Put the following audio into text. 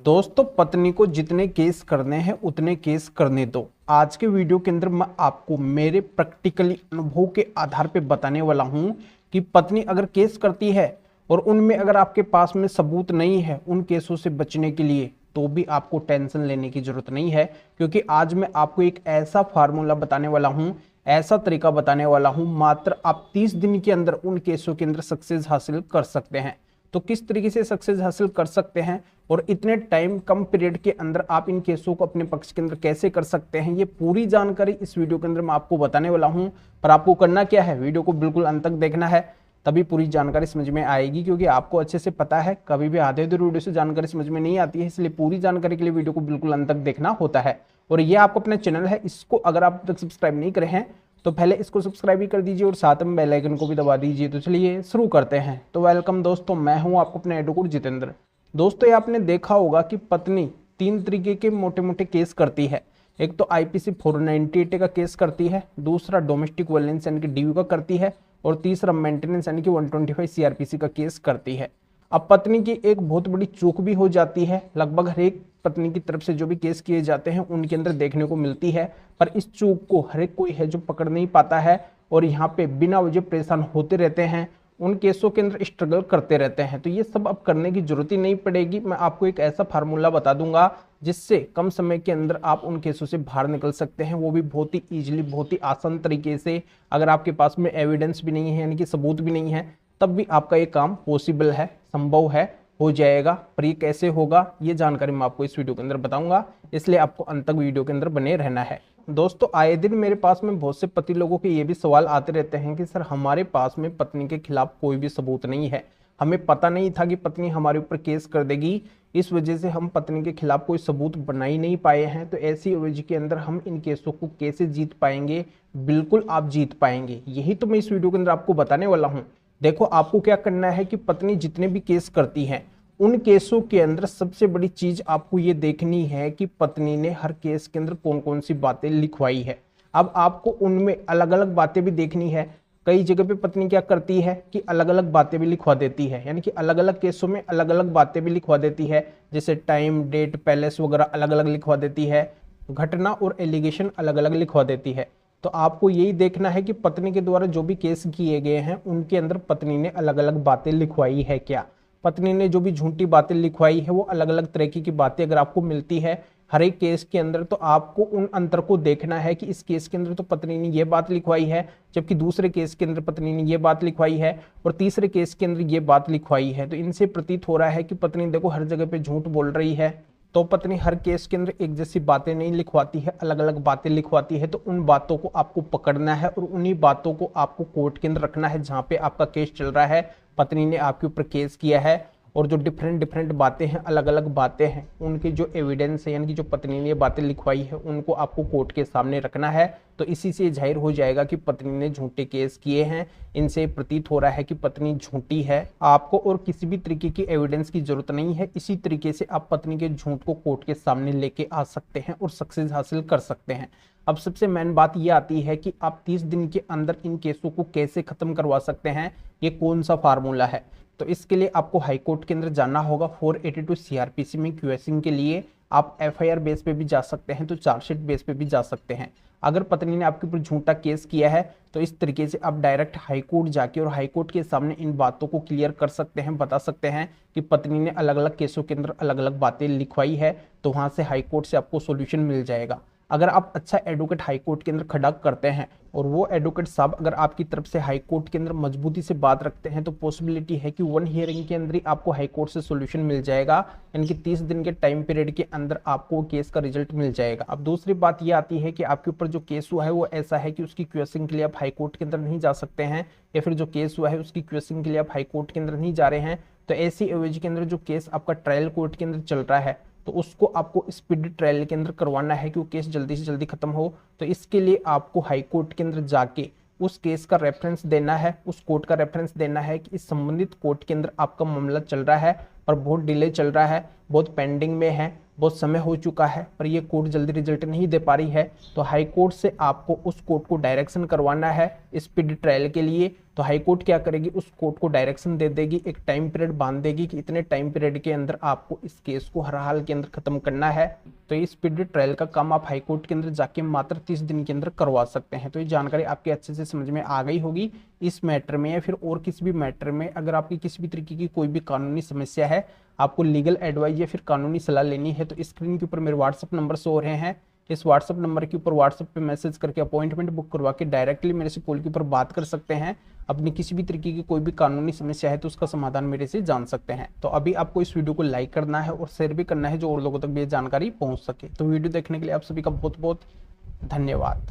दोस्तों, पत्नी को जितने केस करने हैं उतने केस करने दो। आज के वीडियो के अंदर मैं आपको मेरे प्रैक्टिकली अनुभव के आधार पे बताने वाला हूं कि पत्नी अगर केस करती है और उनमें अगर आपके पास में सबूत नहीं है उन केसों से बचने के लिए, तो भी आपको टेंशन लेने की जरूरत नहीं है। क्योंकि आज मैं आपको एक ऐसा फार्मूला बताने वाला हूं, ऐसा तरीका बताने वाला हूं, मात्र आप 30 दिन के अंदर उन केसों के अंदर सक्सेस हासिल कर सकते हैं। तो किस तरीके से सक्सेस हासिल कर सकते हैं और इतने टाइम कम पीरियड के अंदर आप इन केसों को अपने पक्ष के अंदर कैसे कर सकते हैं, ये पूरी जानकारी इस वीडियो के अंदर मैं आपको बताने वाला हूं। पर आपको करना क्या है, वीडियो को बिल्कुल अंत तक देखना है, तभी पूरी जानकारी समझ में आएगी। क्योंकि आपको अच्छे से पता है कभी भी आधे अधूरे वीडियो से जानकारी समझ में नहीं आती है, इसलिए पूरी जानकारी के लिए वीडियो को बिल्कुल अंत तक देखना होता है। और ये आपको अपना चैनल है, इसको अगर आप तक सब्सक्राइब नहीं करे हैं तो पहले इसको सब्सक्राइब भी कर दीजिए और साथ में बेल आइकन को भी दबा दीजिए। तो चलिए शुरू करते हैं। तो वेलकम दोस्तों, मैं हूं आपको अपने एडवोकेट जितेंद्र। दोस्तों, ये आपने देखा होगा कि पत्नी 3 तरीके के मोटे मोटे केस करती है। एक तो आईपीसी 498 का केस करती है, दूसरा डोमेस्टिक वायलेंस यानी कि डीयू का करती है, और तीसरा मेंटेनेंस यानी कि 125 सीआरपीसी का केस करती है। अब पत्नी की एक बहुत बड़ी चूक भी हो जाती है, लगभग हर एक पत्नी की तरफ से जो भी केस किए जाते हैं उनके अंदर देखने को मिलती है। पर इस चूक को हर एक कोई है जो पकड़ नहीं पाता है और यहाँ पे बिना वजह परेशान होते रहते हैं, उन केसों के अंदर स्ट्रगल करते रहते हैं। तो ये सब अब करने की जरूरत ही नहीं पड़ेगी। मैं आपको एक ऐसा फार्मूला बता दूंगा जिससे कम समय के अंदर आप उन केसों से बाहर निकल सकते हैं, वो भी बहुत ही ईजिली, बहुत ही आसान तरीके से। अगर आपके पास में एविडेंस भी नहीं है यानी कि सबूत भी नहीं है, तब भी आपका ये काम पॉसिबल है, संभव है, हो जाएगा। पर ये कैसे होगा, ये जानकारी मैं आपको इस वीडियो के अंदर बताऊंगा, इसलिए आपको अंत तक वीडियो के अंदर बने रहना है। दोस्तों, आए दिन मेरे पास में बहुत से पति लोगों के ये भी सवाल आते रहते हैं कि सर हमारे पास में पत्नी के खिलाफ कोई भी सबूत नहीं है, हमें पता नहीं था कि पत्नी हमारे ऊपर केस कर देगी, इस वजह से हम पत्नी के खिलाफ कोई सबूत बना ही नहीं पाए हैं। तो ऐसी वजह के अंदर हम इन केसों को कैसे जीत पाएंगे? बिल्कुल आप जीत पाएंगे, यही तो मैं इस वीडियो के अंदर आपको बताने वाला हूँ। देखो, आपको क्या करना है कि पत्नी जितने भी केस करती है उन केसों के अंदर सबसे बड़ी चीज आपको ये देखनी है कि पत्नी ने हर केस के अंदर कौन कौन सी बातें लिखवाई है। अब आपको उनमें अलग अलग बातें भी देखनी है। कई जगह पे पत्नी क्या करती है कि अलग अलग बातें भी लिखवा देती है, यानी कि अलग अलग केसों में अलग अलग बातें भी लिखवा देती है। जैसे टाइम, डेट, पैलेस वगैरह अलग अलग लिखवा देती है, घटना और एलिगेशन अलग अलग लिखवा देती है। तो आपको यही देखना है कि पत्नी के द्वारा जो भी केस किए गए हैं उनके अंदर पत्नी ने अलग अलग बातें लिखवाई है क्या। पत्नी ने जो भी झूठी बातें लिखवाई है वो अलग अलग तरीके की बातें अगर आपको मिलती है हर एक केस के अंदर, तो आपको उन अंतर को देखना है कि इस केस के अंदर तो पत्नी ने ये बात लिखवाई है, जबकि दूसरे केस के अंदर पत्नी ने ये बात लिखवाई है, और तीसरे केस के अंदर ये बात लिखवाई है। तो इनसे प्रतीत हो रहा है कि पत्नी देखो हर जगह पे झूठ बोल रही है। तो पत्नी हर केस के अंदर एक जैसी बातें नहीं लिखवाती है, अलग अलग बातें लिखवाती है। तो उन बातों को आपको पकड़ना है और उन्हीं बातों को आपको कोर्ट के अंदर रखना है जहां पे आपका केस चल रहा है, पत्नी ने आपके ऊपर केस किया है। और जो डिफरेंट डिफरेंट बातें हैं, अलग अलग बातें हैं, उनके जो एविडेंस है यानी कि जो पत्नी ने ये बातें लिखवाई है उनको आपको कोर्ट के सामने रखना है। तो इसी से जाहिर हो जाएगा कि पत्नी ने झूठे केस किए हैं, इनसे प्रतीत हो रहा है कि पत्नी झूठी है। आपको और किसी भी तरीके की एविडेंस की जरूरत नहीं है, इसी तरीके से आप पत्नी के झूठ को कोर्ट के सामने लेके आ सकते हैं और सक्सेस हासिल कर सकते हैं। अब सबसे मेन बात यह आती है कि आप 30 दिन के अंदर इन केसों को कैसे खत्म करवा सकते हैं, ये कौन सा फार्मूला है। तो इसके लिए आपको हाई कोर्ट के अंदर जाना होगा। 482 सीआरपीसी में क्यूएसिंग के लिए आप एफआईआर बेस पे भी जा सकते हैं, तो चार्जशीट बेस पे भी जा सकते हैं। अगर पत्नी ने आपके ऊपर झूठा केस किया है तो इस तरीके से आप डायरेक्ट हाई कोर्ट जाके और हाई कोर्ट के सामने इन बातों को क्लियर कर सकते हैं, बता सकते हैं कि पत्नी ने अलग अलग केसों के अंदर अलग अलग बातें लिखवाई है। तो वहां से हाई कोर्ट से आपको सोल्यूशन मिल जाएगा। अगर आप अच्छा एडवोकेट हाई कोर्ट के अंदर खड़ा करते हैं और वो एडवोकेट साहब अगर आपकी तरफ से हाई कोर्ट के अंदर मजबूती से बात रखते हैं, तो पॉसिबिलिटी है कि 1 हियरिंग के अंदर ही आपको हाई कोर्ट से सोल्यूशन मिल जाएगा, यानी कि 30 दिन के टाइम पीरियड के अंदर आपको केस का रिजल्ट मिल जाएगा। अब दूसरी बात ये आती है कि आपके ऊपर जो केस हुआ है वो ऐसा है कि उसकी क्वेश्चन के लिए आप हाई कोर्ट के अंदर नहीं जा सकते हैं, या फिर जो केस हुआ है उसकी क्वेश्चन के लिए आप हाई कोर्ट के अंदर नहीं जा रहे हैं। तो ऐसी एवज के अंदर जो केस आपका ट्रायल कोर्ट के अंदर चल रहा है, तो उसको आपको स्पीडी ट्रायल के अंदर करवाना है कि वो केस जल्दी से जल्दी खत्म हो। तो इसके लिए आपको हाई कोर्ट के अंदर जाके उस केस का रेफरेंस देना है, उस कोर्ट का रेफरेंस देना है कि इस संबंधित कोर्ट के अंदर आपका मामला चल रहा है और बहुत डिले चल रहा है, बहुत पेंडिंग में है, बहुत समय हो चुका है, पर ये कोर्ट जल्दी रिजल्ट नहीं दे पा रही है। तो हाई कोर्ट से आपको उस कोर्ट को डायरेक्शन करवाना है स्पीडी ट्रायल के लिए, तो हाई कोर्ट क्या करेगी, उस कोर्ट को डायरेक्शन दे देगी, एक टाइम पीरियड बांध देगी कि इतने टाइम पीरियड के अंदर आपको इस केस को हर हाल के अंदर खत्म करना है। तो इस स्पीडी ट्रायल का काम आप हाई कोर्ट के अंदर जाके मात्र 30 दिन के अंदर करवा सकते हैं। तो ये जानकारी आपके अच्छे से समझ में आ गई होगी इस मैटर में या फिर और किसी भी मैटर में। अगर आपकी किसी भी तरीके की कोई भी कानूनी समस्या है, आपको लीगल एडवाइस या फिर कानूनी सलाह लेनी है, तो स्क्रीन के ऊपर मेरे व्हाट्सअप नंबर शो हो रहे हैं। इस व्हाट्सअप नंबर के ऊपर व्हाट्सअप पे मैसेज करके अपॉइंटमेंट बुक करवा के डायरेक्टली मेरे से कॉल के ऊपर बात कर सकते हैं। अपनी किसी भी तरीके की कोई भी कानूनी समस्या है तो उसका समाधान मेरे से जान सकते हैं। तो अभी आपको इस वीडियो को लाइक करना है और शेयर भी करना है जो और लोगों तक भी ये जानकारी पहुंच सके। तो वीडियो देखने के लिए आप सभी का बहुत बहुत धन्यवाद।